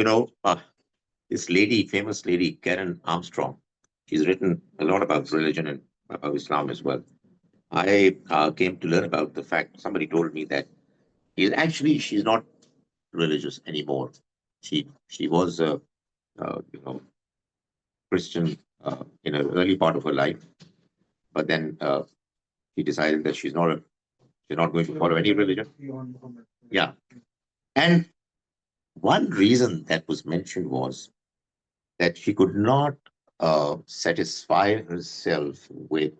you know, this lady, famous lady, Karen Armstrong, she's written a lot about religion and about Islam as well. I came to learn about the fact, somebody told me that she's not religious anymore. She was a Christian in an early part of her life, but then she decided that she's not going to follow any religion. Yeah, and one reason that was mentioned was that she could not satisfy herself with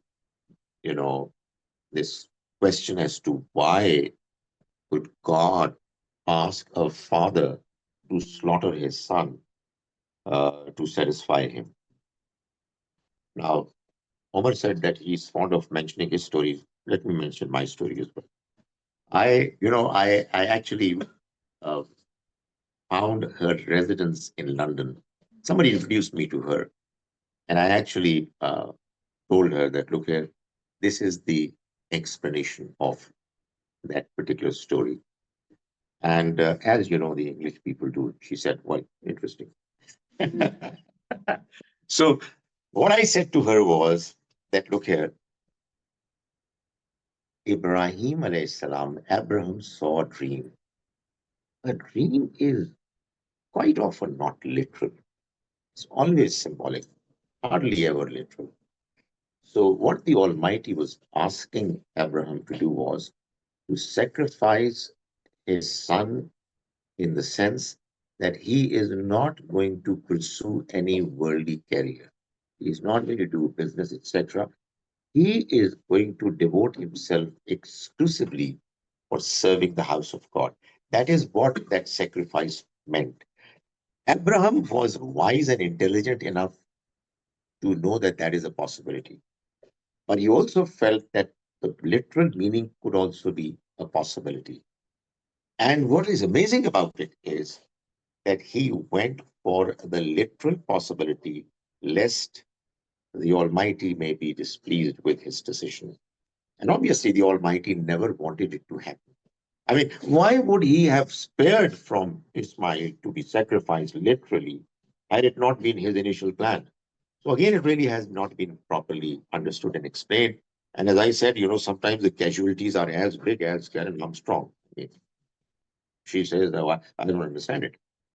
you know this question as to why could God ask a father to slaughter his son to satisfy him. Now, Omar said that he's fond of mentioning his stories. Let me mention my story as well. I actually uh, found her residence in London. Somebody introduced me to her, and I actually told her that, look here, this is the explanation of that particular story. And as you know, the English people do, she said, well, interesting. So what I said to her was that, look here, Ibrahim alayhi salam, Abraham saw a dream. A dream is quite often not literal. It's always symbolic, hardly ever literal. So what the Almighty was asking Abraham to do was to sacrifice his son in the sense that he is not going to pursue any worldly career. He is not going to do business, etc. He is going to devote himself exclusively for serving the house of God. That is what that sacrifice meant. Abraham was wise and intelligent enough to know that that is a possibility. But he also felt that the literal meaning could also be a possibility. And what is amazing about it is that he went for the literal possibility, lest the Almighty may be displeased with his decision. And obviously, the Almighty never wanted it to happen. I mean, why would he have spared from Ismail to be sacrificed literally had it not been his initial plan? So again, it really has not been properly understood and explained. And as I said, sometimes the casualties are as big as Karen Armstrong. I mean, she says, "No, I don't understand it."